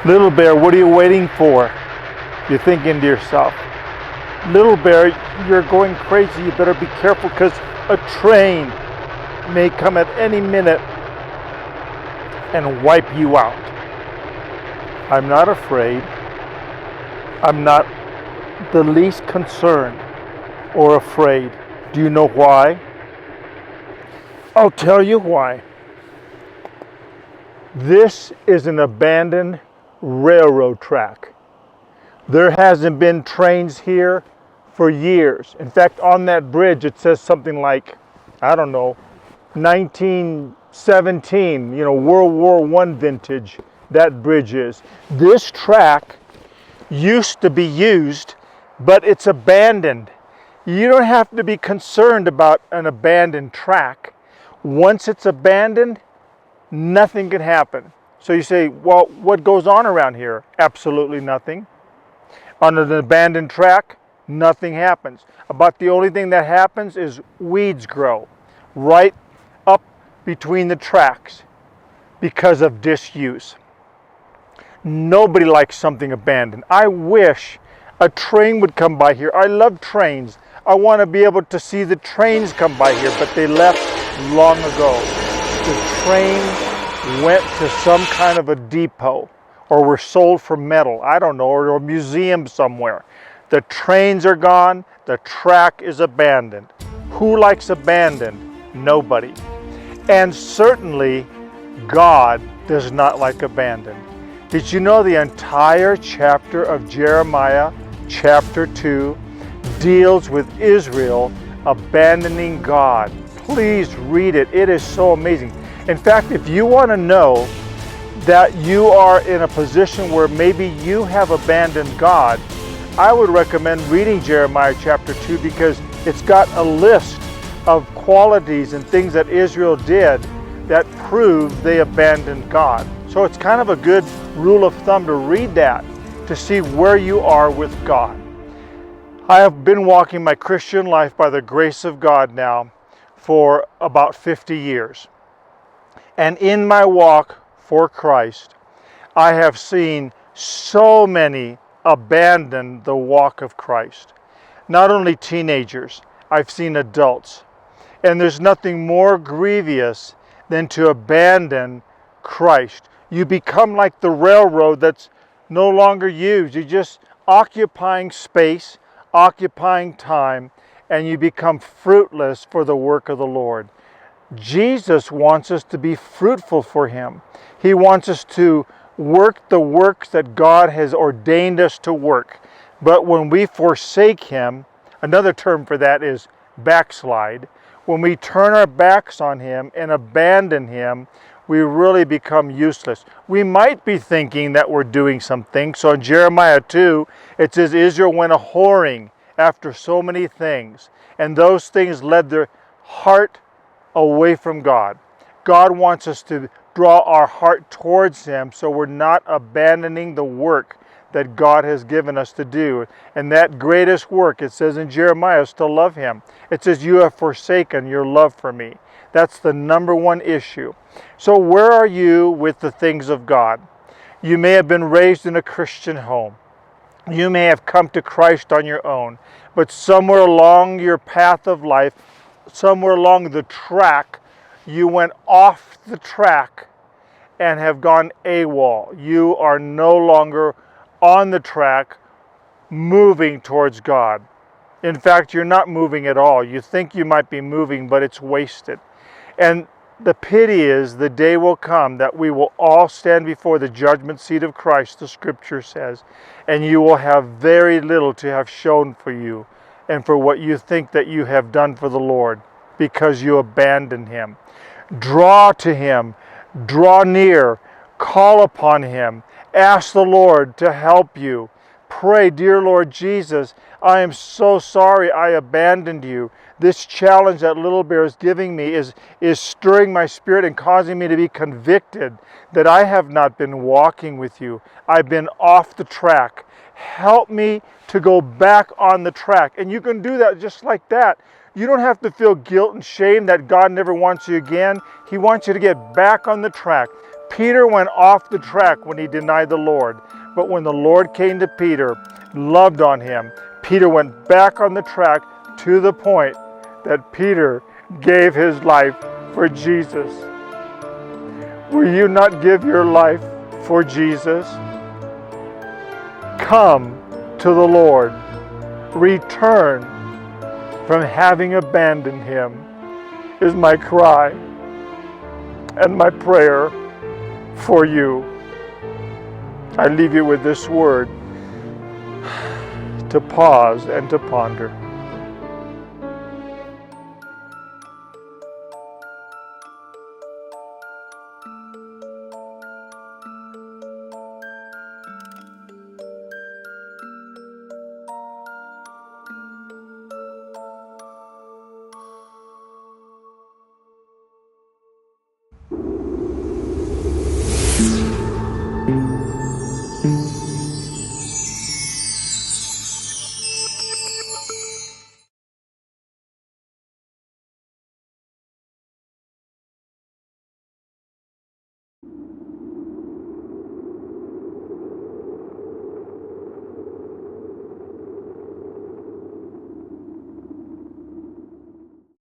Little bear, what are you waiting for? You're thinking to yourself, little bear, you're going crazy. You better be careful because a train may come at any minute and wipe you out. I'm not afraid. I'm not the least concerned or afraid. Do you know why? I'll tell you why. This is an abandoned railroad track. There hasn't been trains here for years. In fact, on that bridge it says something like, I don't know, 1917, World War I vintage, that bridge is. This track used to be used, but it's abandoned. You don't have to be concerned about an abandoned track. Once it's abandoned, nothing can happen. So you say, well, what goes on around here? Absolutely nothing. On an abandoned track, nothing happens. About the only thing that happens is weeds grow right up between the tracks because of disuse. Nobody likes something abandoned. I wish a train would come by here. I love trains. I want to be able to see the trains come by here, but they left long ago. The train went to some kind of a depot or were sold for metal, I don't know, or a museum somewhere. The trains are gone, the track is abandoned. Who likes abandoned? Nobody. And certainly God does not like abandoned. Did you know the entire chapter of Jeremiah, chapter 2, deals with Israel abandoning God? Please read it. It is so amazing. In fact, if you want to know that you are in a position where maybe you have abandoned God, I would recommend reading Jeremiah chapter 2 because it's got a list of qualities and things that Israel did that prove they abandoned God. So it's kind of a good rule of thumb to read that to see where you are with God. I have been walking my Christian life by the grace of God now for about 50 years. And in my walk for Christ, I have seen so many abandon the walk of Christ. Not only teenagers, I've seen adults. And there's nothing more grievous than to abandon Christ. You become like the railroad that's no longer used. You're just occupying space, occupying time, and you become fruitless for the work of the Lord. Jesus wants us to be fruitful for Him. He wants us to work the works that God has ordained us to work. But when we forsake Him, another term for that is backslide. When we turn our backs on Him and abandon Him, we really become useless. We might be thinking that we're doing something. So in Jeremiah 2, it says Israel went a-whoring after so many things, and those things led their heart away from God. God wants us to draw our heart towards Him so we're not abandoning the work that God has given us to do. And that greatest work, it says in Jeremiah, is to love Him. It says, you have forsaken your love for me. That's the number one issue. So where are you with the things of God? You may have been raised in a Christian home. You may have come to Christ on your own. But somewhere along your path of life, somewhere along the track, you went off the track and have gone AWOL. You are no longer on the track moving towards God. In fact, you're not moving at all. You think you might be moving, but it's wasted. And the pity is the day will come that we will all stand before the judgment seat of Christ, the Scripture says, and you will have very little to have shown for you and for what you think that you have done for the Lord because you abandoned Him. Draw to Him, draw near, call upon Him, ask the Lord to help you. Pray, dear Lord Jesus, I am so sorry I abandoned you. This challenge that Little Bear is giving me is stirring my spirit and causing me to be convicted that I have not been walking with you. I've been off the track. Help me to go back on the track. And you can do that just like that. You don't have to feel guilt and shame that God never wants you again. He wants you to get back on the track. Peter went off the track when he denied the Lord. But when the Lord came to Peter, loved on him, Peter went back on the track to the point that Peter gave his life for Jesus. Will you not give your life for Jesus? Come to the Lord. Return from having abandoned him is my cry and my prayer for you. I leave you with this word to pause and to ponder.